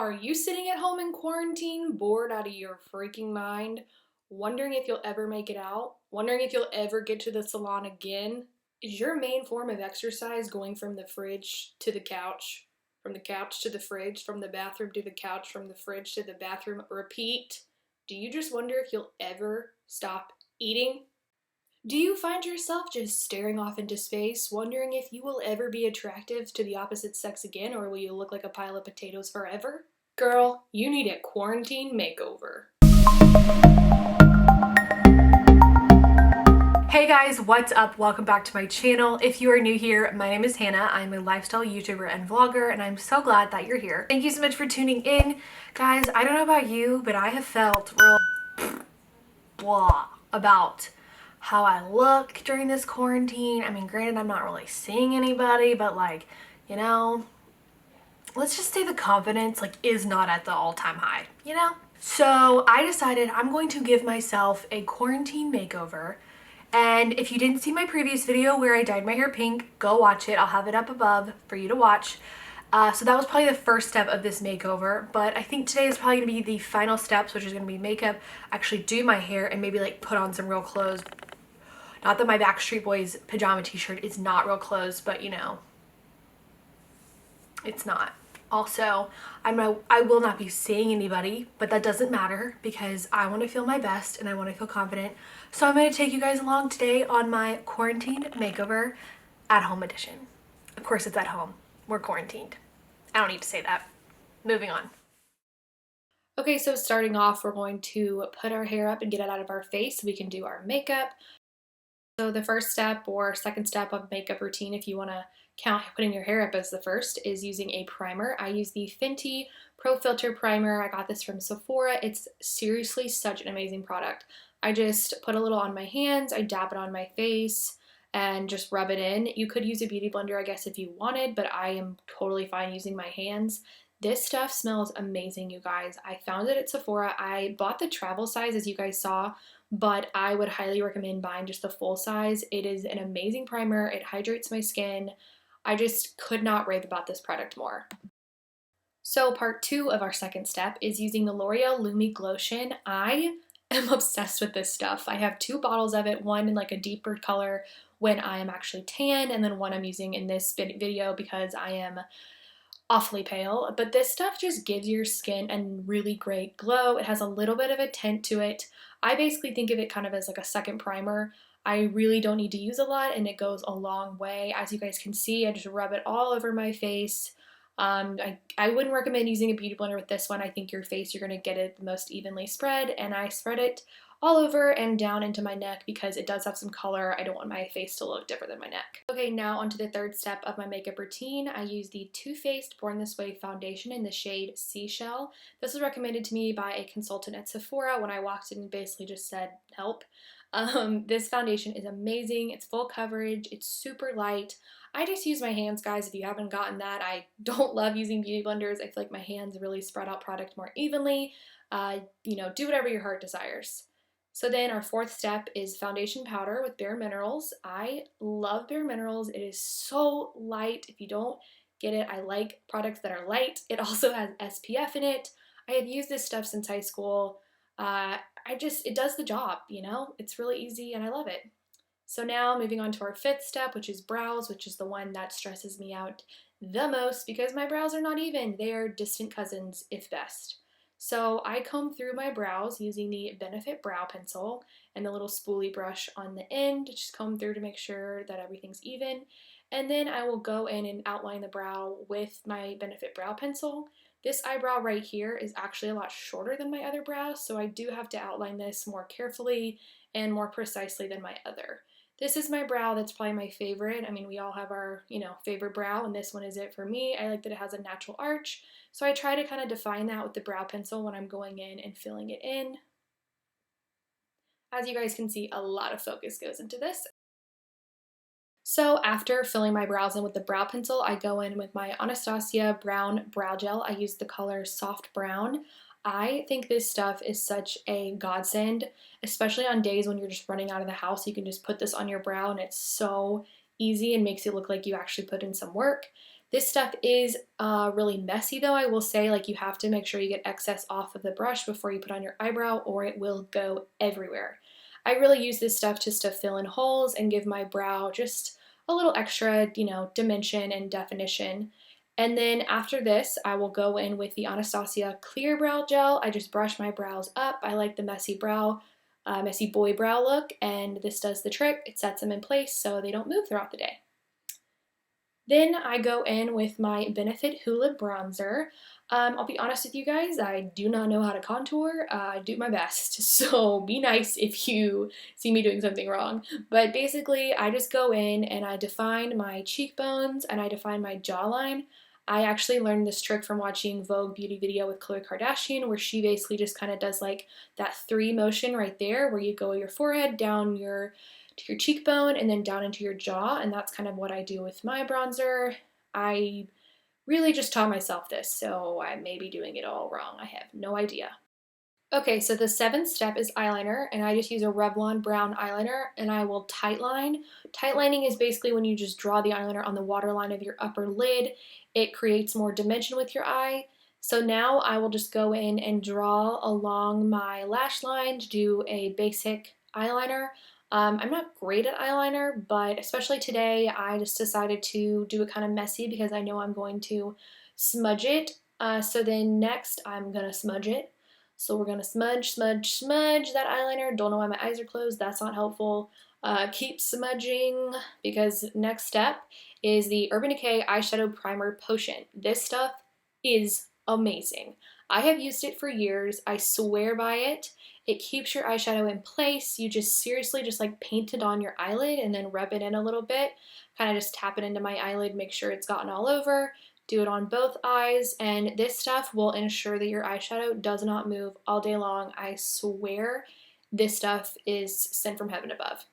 Are you sitting at home in quarantine, bored out of your freaking mind, wondering if you'll ever make it out? Wondering if you'll ever get to the salon again? Is your main form of exercise going from the fridge to the couch, from the couch to the fridge, from the bathroom to the couch, from the fridge to the bathroom, repeat? Do you just wonder if you'll ever stop eating? Do you find yourself just staring off into space, wondering if you will ever be attractive to the opposite sex again, or will you look like a pile of potatoes forever? Girl, you need a quarantine makeover. Hey guys, what's up? Welcome back to my channel. If you are new here, my name is Hannah. I'm a lifestyle YouTuber and vlogger, and I'm so glad that you're here. Thank you so much for tuning in. Guys, I don't know about you, but I have felt real blah about how I look during this quarantine. I mean, granted, I'm not really seeing anybody, but like, you know, let's just say the confidence is not at the all-time high, you know? So I decided I'm going to give myself a quarantine makeover. And if you didn't see my previous video where I dyed my hair pink, go watch it. I'll have it up above for you to watch. So that was probably the first step of this makeover, but I think today is probably gonna be the final steps, which is gonna be makeup, actually do my hair, and maybe like put on some real clothes. Not that my Backstreet Boys pajama t-shirt is not real clothes, but you know, it's not. Also, I will not be seeing anybody, but that doesn't matter because I want to feel my best and I want to feel confident. So I'm going to take you guys along today on my quarantine makeover at home edition. Of course it's at home. We're quarantined. I don't need to say that. Moving on. Okay, so starting off, we're going to put our hair up and get it out of our face so we can do our makeup. So the first step or second step of makeup routine, if you want to count putting your hair up as the first, is using a primer. I use the Fenty Pro Filter Primer. I got this from Sephora. It's seriously such an amazing product. I just put a little on my hands, I dab it on my face, and just rub it in. You could use a beauty blender, I guess, if you wanted, but I am totally fine using my hands. This stuff smells amazing, you guys. I found it at Sephora. I bought the travel size, as you guys saw, but I would highly recommend buying just the full size. It is an amazing primer. It hydrates my skin. I just could not rave about this product more. So part 2 of our second step is using the L'Oreal Lumi Glotion. I am obsessed with this stuff. I have 2 bottles of it, one in like a deeper color when I am actually tan, and then one I'm using in this video because I am awfully pale. But this stuff just gives your skin a really great glow. It has a little bit of a tint to it. I basically think of it kind of as like a second primer. I really don't need to use a lot and it goes a long way. As you guys can see, I just rub it all over my face. I wouldn't recommend using a beauty blender with this one. I think your face, you're going to get it the most evenly spread, and I spread it all over and down into my neck because it does have some color. I don't want my face to look different than my neck. Okay, now onto the third step of my makeup routine. I use the Too Faced Born This Way foundation in the shade Seashell. This was recommended to me by a consultant at Sephora when I walked in and basically just said, help. This foundation is amazing. It's full coverage. It's super light. I just use my hands, guys, if you haven't gotten that. I don't love using beauty blenders. I feel like my hands really spread out product more evenly. You know, do whatever your heart desires. So then our fourth step is foundation powder with Bare Minerals. I love Bare Minerals. It is so light. If you don't get it, I like products that are light. It also has SPF in it. I have used this stuff since high school. It does the job, you know? It's really easy and I love it. So now moving on to our fifth step, which is brows, which is the one that stresses me out the most because my brows are not even. They are distant cousins, if best. So I comb through my brows using the Benefit Brow Pencil and the little spoolie brush on the end to just comb through to make sure that everything's even. And then I will go in and outline the brow with my Benefit Brow Pencil. This eyebrow right here is actually a lot shorter than my other brows, so I do have to outline this more carefully and more precisely than my other. This is my brow that's probably my favorite. I mean, we all have our, favorite brow, and this one is it for me. I like that it has a natural arch, so I try to kind of define that with the brow pencil when I'm going in and filling it in. As you guys can see, a lot of focus goes into this. So after filling my brows in with the brow pencil, I go in with my Anastasia Brown Brow Gel. I use the color Soft Brown. I think this stuff is such a godsend, especially on days when you're just running out of the house. You can just put this on your brow and it's so easy and makes it look like you actually put in some work. This stuff is really messy though, I will say. Like, you have to make sure you get excess off of the brush before you put on your eyebrow or it will go everywhere. I really use this stuff just to fill in holes and give my brow just a little extra, dimension and definition. And then after this, I will go in with the Anastasia Clear Brow Gel. I just brush my brows up. I like the messy boy brow look, and this does the trick. It sets them in place so they don't move throughout the day. Then I go in with my Benefit Hoola Bronzer. I'll be honest with you guys, I do not know how to contour. I do my best, so be nice if you see me doing something wrong. But basically, I just go in and I define my cheekbones and I define my jawline. I actually learned this trick from watching Vogue Beauty Video with Khloe Kardashian, where she basically just kind of does like that 3 motion right there, where you go your forehead, down to your cheekbone, and then down into your jaw, and that's kind of what I do with my bronzer. I really just taught myself this, so I may be doing it all wrong. I have no idea. Okay, so the 7th step is eyeliner, and I just use a Revlon brown eyeliner, and I will tightline. Tightlining is basically when you just draw the eyeliner on the waterline of your upper lid. It creates more dimension with your eye. So now I will just go in and draw along my lash line to do a basic eyeliner. I'm not great at eyeliner, but especially today, I just decided to do it kind of messy because I know I'm going to smudge it. So then next, I'm gonna smudge it. So we're gonna smudge, smudge, smudge that eyeliner. Don't know why my eyes are closed. That's not helpful. Keep smudging, because next step is the Urban Decay Eyeshadow Primer Potion. This stuff is amazing. I have used it for years. I swear by it. It keeps your eyeshadow in place. You just seriously just like paint it on your eyelid and then rub it in a little bit. Kind of just tap it into my eyelid, make sure it's gotten all over. Do it on both eyes, and this stuff will ensure that your eyeshadow does not move all day long. I swear this stuff is sent from heaven above.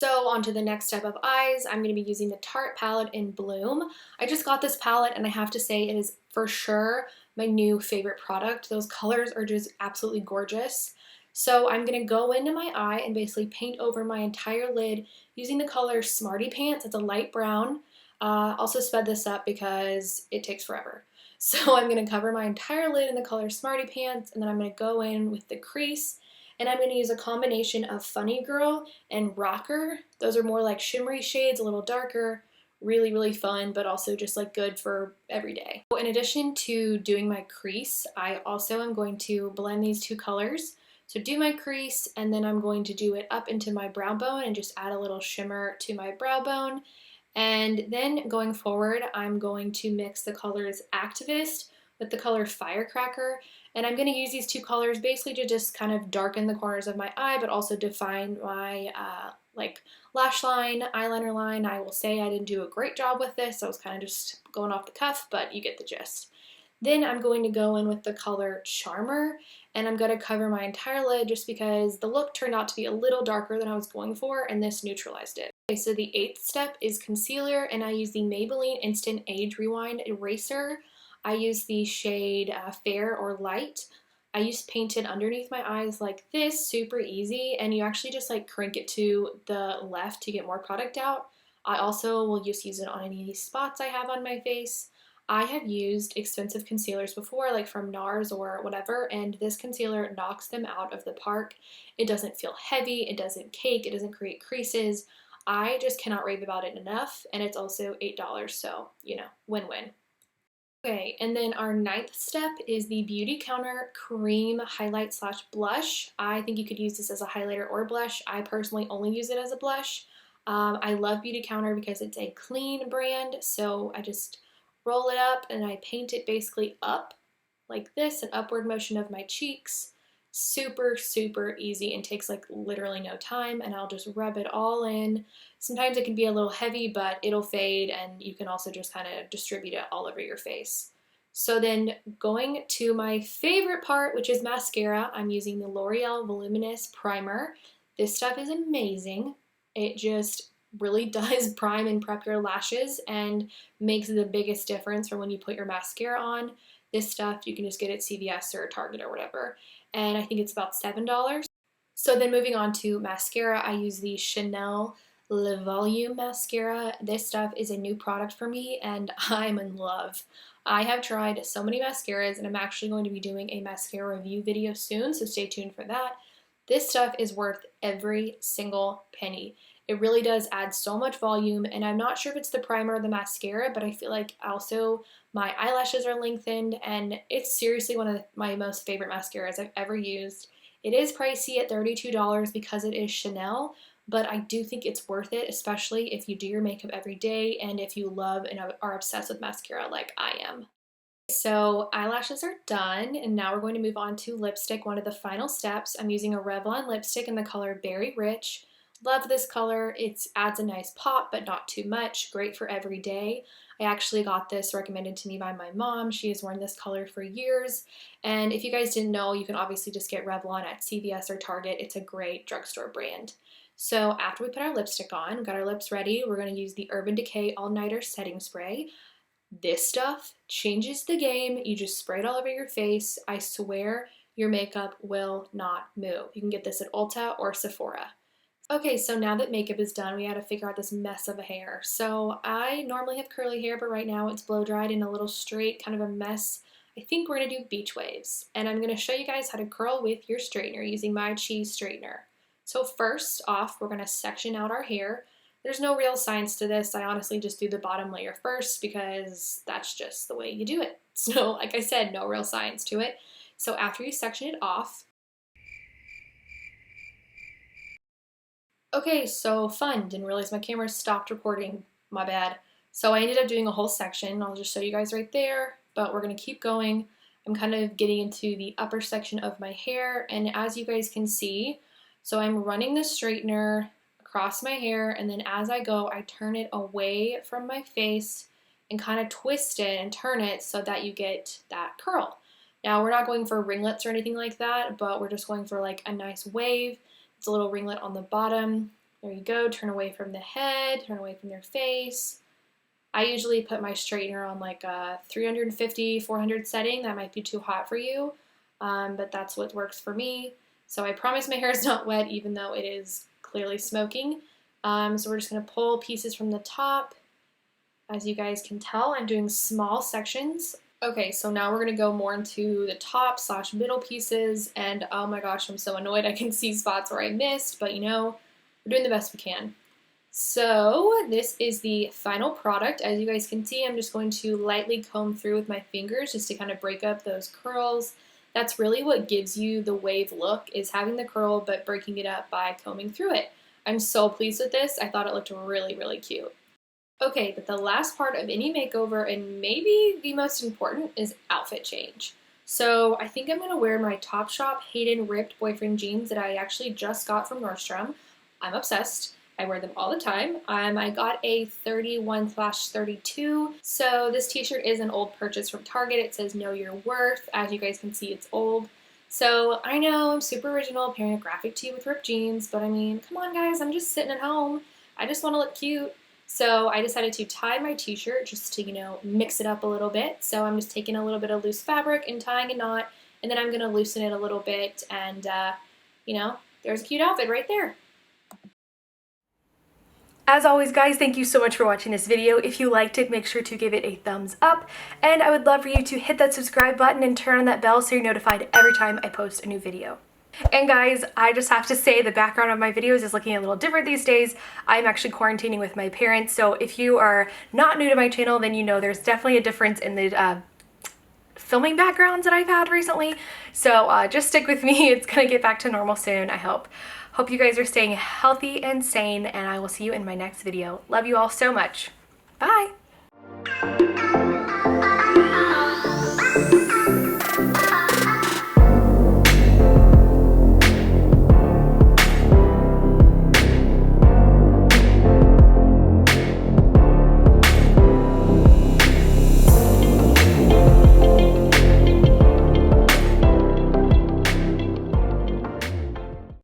So on to the next step of eyes, I'm going to be using the Tarte palette in Bloom. I just got this palette and I have to say it is for sure my new favorite product. Those colors are just absolutely gorgeous. So I'm going to go into my eye and basically paint over my entire lid using the color Smarty Pants. It's a light brown. Also sped this up because it takes forever. So I'm going to cover my entire lid in the color Smarty Pants, and then I'm going to go in with the crease, and I'm going to use a combination of Funny Girl and Rocker. Those are more like shimmery shades, a little darker, really, really fun, but also just like good for every day. So in addition to doing my crease, I also am going to blend these 2 colors. So do my crease, and then I'm going to do it up into my brow bone and just add a little shimmer to my brow bone. And then going forward, I'm going to mix the colors Activist with the color Firecracker. And I'm going to use these 2 colors basically to just kind of darken the corners of my eye, but also define my like lash line, eyeliner line. I will say I didn't do a great job with this. I was kind of just going off the cuff, but you get the gist. Then I'm going to go in with the color Charmer, and I'm going to cover my entire lid just because the look turned out to be a little darker than I was going for, and this neutralized it. Okay, so the 8th step is concealer, and I use the Maybelline Instant Age Rewind Eraser. I use the shade Fair or Light. I use painted underneath my eyes like this, super easy, and you actually just like crank it to the left to get more product out. I also will just use it on any spots I have on my face. I have used expensive concealers before, like from NARS or whatever, and this concealer knocks them out of the park. It doesn't feel heavy, it doesn't cake, it doesn't create creases. I just cannot rave about it enough, and it's also $8, so, win-win. Okay, and then our 9th step is the Beauty Counter Cream Highlight Slash Blush. I think you could use this as a highlighter or blush. I personally only use it as a blush. I love Beauty Counter because it's a clean brand, so I just roll it up and I paint it basically up like this, an upward motion of my cheeks. Super, super easy and takes like literally no time, and I'll just rub it all in. Sometimes it can be a little heavy, but it'll fade, and you can also just kind of distribute it all over your face. So then going to my favorite part, which is mascara, I'm using the L'Oreal Voluminous Primer. This stuff is amazing. It just really does prime and prep your lashes and makes the biggest difference from when you put your mascara on. This stuff you can just get at CVS or Target or whatever, and I think it's about $7. So then moving on to mascara, I use the Chanel Le Volume Mascara. This stuff is a new product for me and I'm in love. I have tried so many mascaras and I'm actually going to be doing a mascara review video soon, so stay tuned for that. This stuff is worth every single penny. It really does add so much volume, and I'm not sure if it's the primer or the mascara, but I feel like also my eyelashes are lengthened, and it's seriously one of my most favorite mascaras I've ever used. It is pricey at $32 because it is Chanel, but I do think it's worth it, especially if you do your makeup every day and if you love and are obsessed with mascara like I am. So eyelashes are done, and now we're going to move on to lipstick, one of the final steps. I'm using a Revlon lipstick in the color Berry Rich. Love this color. It adds a nice pop, but not too much. Great for every day. I actually got this recommended to me by my mom. She has worn this color for years. And if you guys didn't know, you can obviously just get Revlon at CVS or Target. It's a great drugstore brand. So after we put our lipstick on, got our lips ready, we're going to use the Urban Decay All Nighter Setting Spray. This stuff changes the game. You just spray it all over your face. I swear your makeup will not move. You can get this at Ulta or Sephora. Okay, so now that makeup is done, we had to figure out this mess of a hair. So I normally have curly hair, but right now it's blow dried and a little straight, kind of a mess. I think we're gonna do beach waves. And I'm gonna show you guys how to curl with your straightener using my cheese straightener. So first off, we're gonna section out our hair. There's no real science to this. I honestly just do the bottom layer first because that's just the way you do it. So like I said, no real science to it. So after you section it off, okay, so fun. Didn't realize my camera stopped recording. My bad. So I ended up doing a whole section. I'll just show you guys right there, but we're gonna keep going. I'm kind of getting into the upper section of my hair, and as you guys can see, so I'm running the straightener across my hair, and then as I go, I turn it away from my face and kind of twist it and turn it so that you get that curl. Now, we're not going for ringlets or anything like that, but we're just going for like a nice wave. It's a little ringlet on the bottom. There you go. Turn away from the head, turn away from your face. I usually put my straightener on like a 350, 400 setting. That might be too hot for you, but that's what works for me. So I promise my hair is not wet, even though it is clearly smoking. So we're just going to pull pieces from the top. As you guys can tell, I'm doing small sections. Okay, so now we're going to go more into the top / middle pieces, and oh my gosh, I'm so annoyed. I can see spots where I missed, but you know, we're doing the best we can. So this is the final product. As you guys can see, I'm just going to lightly comb through with my fingers just to kind of break up those curls. That's really what gives you the wave look, is having the curl but breaking it up by combing through it. I'm so pleased with this. I thought it looked really, really cute. Okay, but the last part of any makeover, and maybe the most important, is outfit change. So I think I'm going to wear my Topshop Hayden ripped boyfriend jeans that I actually just got from Nordstrom. I'm obsessed. I wear them all the time. I got a 31/32. So this t-shirt is an old purchase from Target. It says know your worth. As you guys can see, it's old. So I know I'm super original pairing a graphic tee with ripped jeans, but I mean, come on guys, I'm just sitting at home. I just want to look cute. So I decided to tie my t-shirt just to, you know, mix it up a little bit. So I'm just taking a little bit of loose fabric and tying a knot, and then I'm going to loosen it a little bit, and, you know, there's a cute outfit right there. As always, guys, thank you so much for watching this video. If you liked it, make sure to give it a thumbs up, and I would love for you to hit that subscribe button and turn on that bell so you're notified every time I post a new video. And guys, I just have to say the background of my videos is looking a little different these days. I'm actually quarantining with my parents, so if you are not new to my channel, then you know there's definitely a difference in the filming backgrounds that I've had recently. So just stick with me. It's gonna get back to normal soon, I hope. Hope you guys are staying healthy and sane, and I will see you in my next video. Love you all so much. Bye!